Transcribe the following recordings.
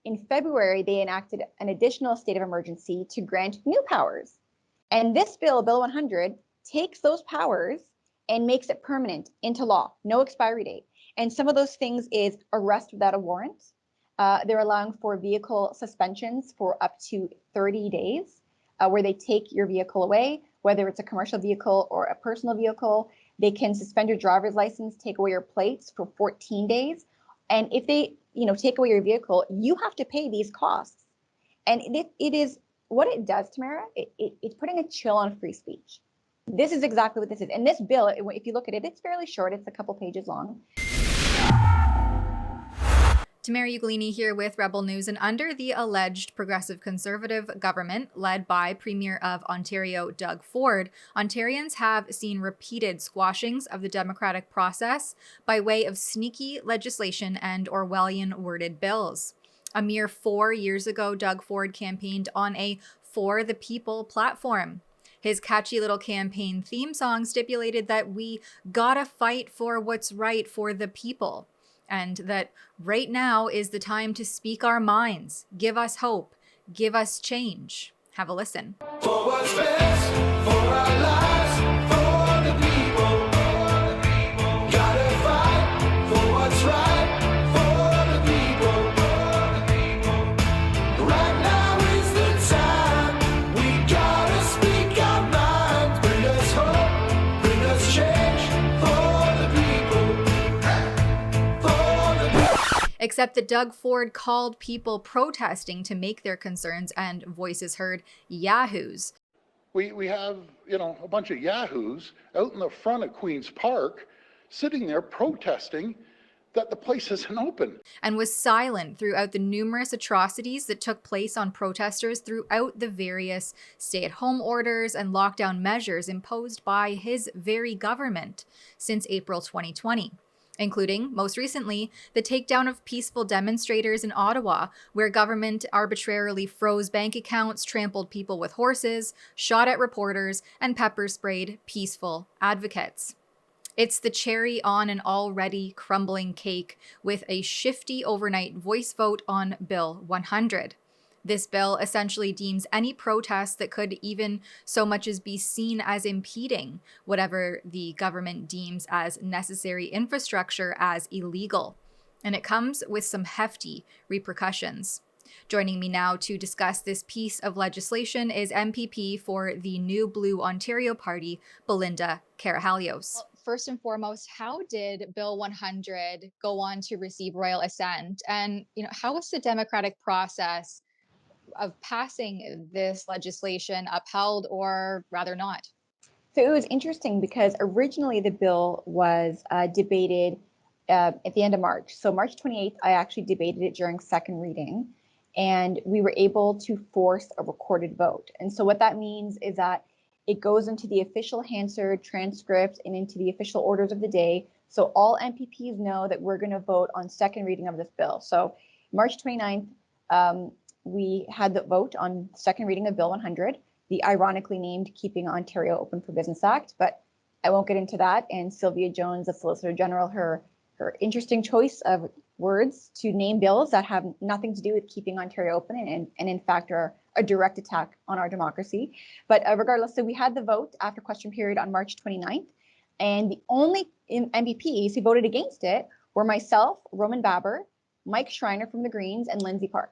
in February, they enacted an additional state of emergency to grant new powers. And this bill, Bill 100, takes those powers and makes it permanent into law, no expiry date. And some of those things is arrest without a warrant. They're allowing for vehicle suspensions for up to 30 days, where they take your vehicle away, whether it's a commercial vehicle or a personal vehicle. They can suspend your driver's license, take away your plates for 14 days. And if they, take away your vehicle, you have to pay these costs. And it is what it does, Tamara. It's putting a chill on free speech. This is exactly what this is. And this bill, if you look at it, it's fairly short. It's a couple pages long. Tamara Ugolini here with Rebel News. And under the alleged progressive conservative government led by Premier of Ontario Doug Ford, Ontarians have seen repeated squashings of the democratic process by way of sneaky legislation and Orwellian worded bills. A mere 4 years ago, Doug Ford campaigned on a For the People platform. His catchy little campaign theme song stipulated that we gotta fight for what's right for the people, and that right now is the time to speak our minds, give us hope, give us change. Have a listen. For what's best for our lives, for the people, gotta fight for what's right for the people, right now is the time, we gotta speak our minds, bring us hope, bring us change for the people. Except that Doug Ford called people protesting to make their concerns and voices heard yahoos. We have, a bunch of yahoos out in the front of Queen's Park sitting there protesting that the place isn't open. And was silent throughout the numerous atrocities that took place on protesters throughout the various stay-at-home orders and lockdown measures imposed by his very government since April 2020. Including, most recently, the takedown of peaceful demonstrators in Ottawa, where government arbitrarily froze bank accounts, trampled people with horses, shot at reporters, and pepper-sprayed peaceful advocates. It's the cherry on an already crumbling cake with a shifty overnight voice vote on Bill 100. This bill essentially deems any protest that could even so much as be seen as impeding whatever the government deems as necessary infrastructure as illegal. And it comes with some hefty repercussions. Joining me now to discuss this piece of legislation is MPP for the New Blue Ontario Party, Belinda Karahalios. Well, first and foremost, how did Bill 100 go on to receive royal assent? And, how was the democratic process of passing this legislation upheld, or rather not? So it was interesting because originally the bill was debated at the end of March. So March 28th, I actually debated it during second reading, and we were able to force a recorded vote. And so what that means is that it goes into the official Hansard transcript and into the official orders of the day. So all MPPs know that we're going to vote on second reading of this bill. So March 29th, we had the vote on second reading of Bill 100, the ironically named Keeping Ontario Open for Business Act, but I won't get into that. And Sylvia Jones, the Solicitor General, her interesting choice of words to name bills that have nothing to do with keeping Ontario open and in fact are a direct attack on our democracy. But regardless, so we had the vote after question period on March 29th, and the only MPPs who voted against it were myself, Roman Baber, Mike Schreiner from the Greens, and Lindsay Park.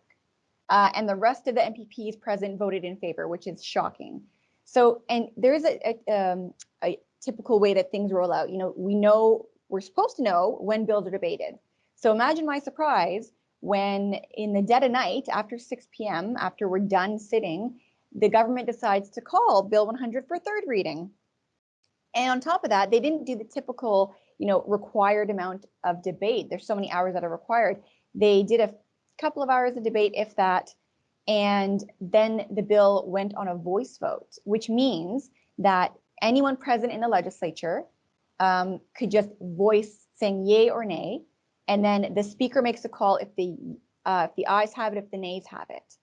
And the rest of the MPPs present voted in favor, which is shocking. So, and there's a typical way that things roll out. We're supposed to know when bills are debated. So imagine my surprise when in the dead of night, after 6 p.m., after we're done sitting, the government decides to call Bill 100 for third reading. And on top of that, they didn't do the typical, required amount of debate. There's so many hours that are required. They did a couple of hours of debate, if that, and then the bill went on a voice vote, which means that anyone present in the legislature could just voice saying yay or nay, and then the speaker makes a call if the ayes have it, if the nays have it.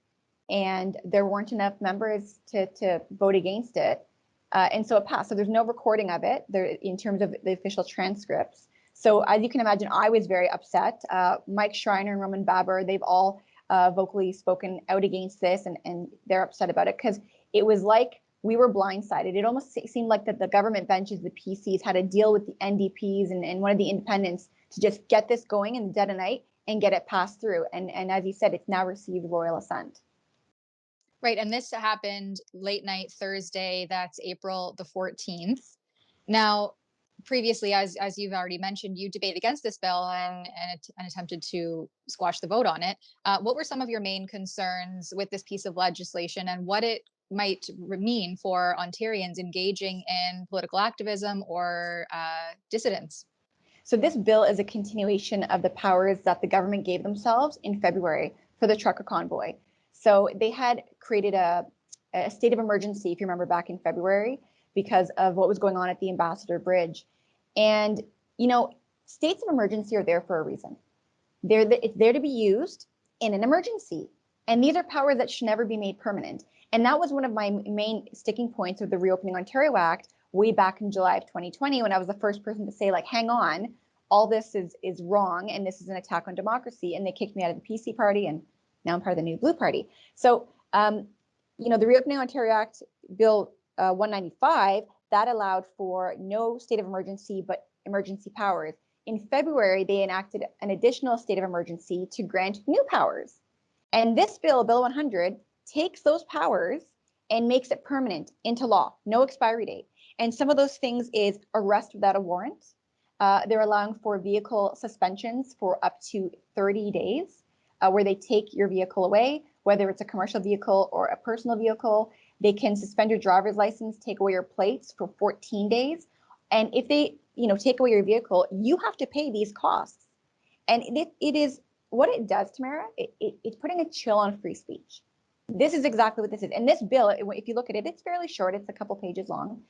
And there weren't enough members to vote against it, and so it passed. So there's no recording of it there in terms of the official transcripts. So as you can imagine, I was very upset. Mike Schreiner and Roman Baber, they've all vocally spoken out against this, and they're upset about it because it was like we were blindsided. It almost seemed like that the government benches, the PCs, had to deal with the NDPs and one of the independents to just get this going in the dead of night and get it passed through. And as you said, it's now received royal assent. Right. And this happened late night Thursday. That's April the 14th. Now, previously, as you've already mentioned, you debated against this bill and attempted to squash the vote on it. What were some of your main concerns with this piece of legislation and what it might mean for Ontarians engaging in political activism or dissidents? So this bill is a continuation of the powers that the government gave themselves in February for the trucker convoy. So they had created a state of emergency, if you remember, back in February because of what was going on at the Ambassador Bridge. And, you know, states of emergency are there for a reason. It's there to be used in an emergency. And these are powers that should never be made permanent. And that was one of my main sticking points of the Reopening Ontario Act way back in July of 2020, when I was the first person to say, like, hang on, all this is wrong and this is an attack on democracy. And they kicked me out of the PC party, and now I'm part of the New Blue Party. So, you know, the Reopening Ontario Act, Bill 195, that allowed for no state of emergency, but emergency powers. In February, they enacted an additional state of emergency to grant new powers. And this bill, Bill 100, takes those powers and makes it permanent into law, no expiry date. And some of those things is arrest without a warrant. They're allowing for vehicle suspensions for up to 30 days, where they take your vehicle away, whether it's a commercial vehicle or a personal vehicle. They can suspend your driver's license, take away your plates for 14 days. And if they, you know, take away your vehicle, you have to pay these costs. And it is what it does, Tamara. It's putting a chill on free speech. This is exactly what this is. And this bill, if you look at it, it's fairly short. It's a couple pages long.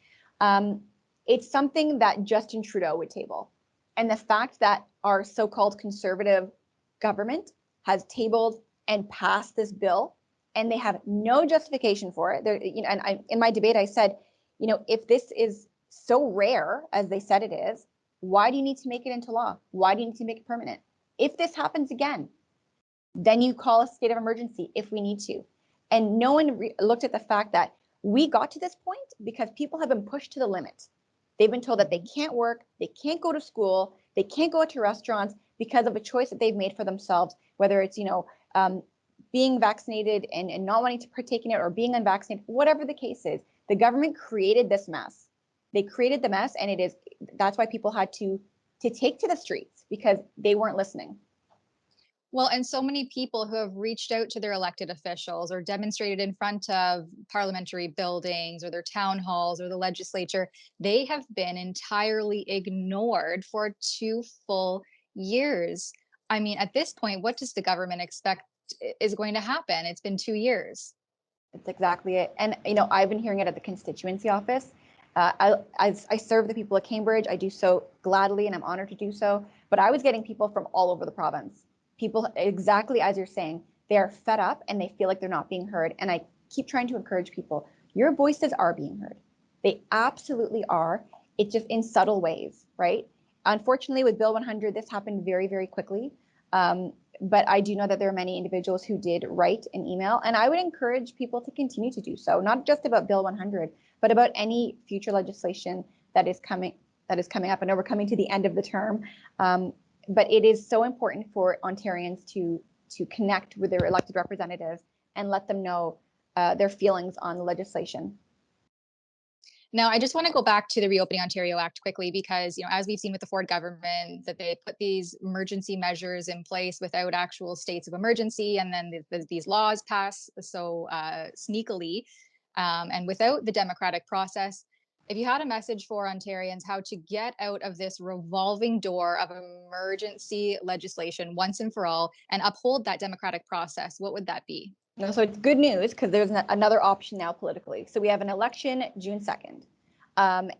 It's something that Justin Trudeau would table. And the fact that our so-called conservative government has tabled and passed this bill, and they have no justification for it. You know, and in my debate, I said, you know, if this is so rare as they said it is, why do you need to make it into law? Why do you need to make it permanent? If this happens again, then you call a state of emergency if we need to. And no one looked at the fact that we got to this point because people have been pushed to the limit. They've been told that they can't work, they can't go to school, they can't go to restaurants because of a choice that they've made for themselves, whether it's, you know, being vaccinated and not wanting to partake in it, or being unvaccinated, whatever the case is. The government created this mess. They created the mess, and that's why people had to take to the streets, because they weren't listening. Well, and so many people who have reached out to their elected officials or demonstrated in front of parliamentary buildings or their town halls or the legislature, they have been entirely ignored for 2 full years. I mean, at this point, what does the government expect is going to happen? It's been 2 years. That's exactly it. And, you know, I've been hearing it at the constituency office. I serve the people of Cambridge. I do so gladly, and I'm honored to do so. But I was getting people from all over the province. People, exactly as you're saying, they are fed up and they feel like they're not being heard. And I keep trying to encourage people, your voices are being heard. They absolutely are. It's just in subtle ways, right? Unfortunately, with Bill 100, this happened very, very quickly. But I do know that there are many individuals who did write an email, and I would encourage people to continue to do so, not just about Bill 100, but about any future legislation that is coming up. I know we're coming to the end of the term, but it is so important for Ontarians to connect with their elected representatives and let them know their feelings on the legislation. Now, I just want to go back to the Reopening Ontario Act quickly because, you know, as we've seen with the Ford government, that they put these emergency measures in place without actual states of emergency, and then these laws pass so sneakily and without the democratic process. If you had a message for Ontarians how to get out of this revolving door of emergency legislation once and for all and uphold that democratic process, what would that be? So it's good news because there's another option now politically. So we have an election June 2nd.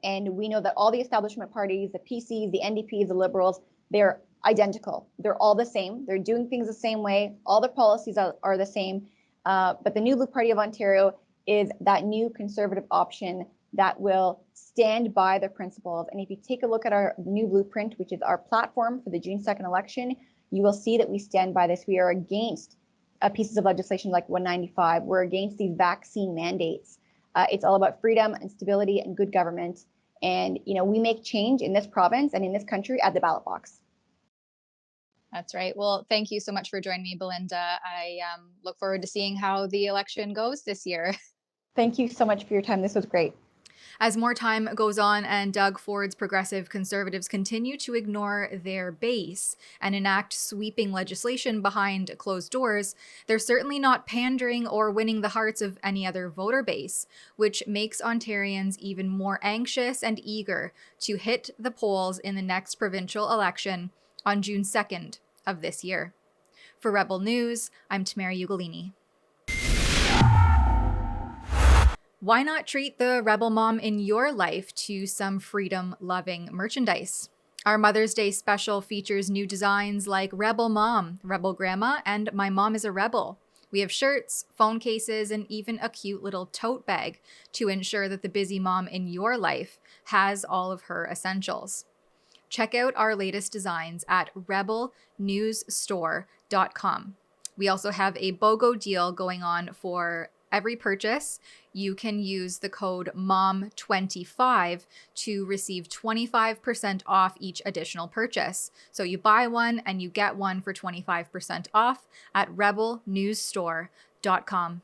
And we know that all the establishment parties, the PCs, the NDPs, the Liberals, they're identical. They're all the same. They're doing things the same way. All the policies are the same. But the New Blue Party of Ontario is that new conservative option that will stand by the principles. And if you take a look at our new blueprint, which is our platform for the June 2nd election, you will see that we stand by this. We are against pieces of legislation like 195. We're against these vaccine mandates. It's all about freedom and stability and good government. And, we make change in this province and in this country at the ballot box. That's right. Well, thank you so much for joining me, Belinda. I look forward to seeing how the election goes this year. Thank you so much for your time. This was great. As more time goes on and Doug Ford's progressive conservatives continue to ignore their base and enact sweeping legislation behind closed doors, they're certainly not pandering or winning the hearts of any other voter base, which makes Ontarians even more anxious and eager to hit the polls in the next provincial election on June 2nd of this year. For Rebel News, I'm Tamara Ugolini. Why not treat the rebel mom in your life to some freedom-loving merchandise? Our Mother's Day special features new designs like Rebel Mom, Rebel Grandma, and My Mom is a Rebel. We have shirts, phone cases, and even a cute little tote bag to ensure that the busy mom in your life has all of her essentials. Check out our latest designs at rebelnewsstore.com. We also have a BOGO deal going on for every purchase. You can use the code MOM25 to receive 25% off each additional purchase. So you buy one and you get one for 25% off at rebelnewsstore.com.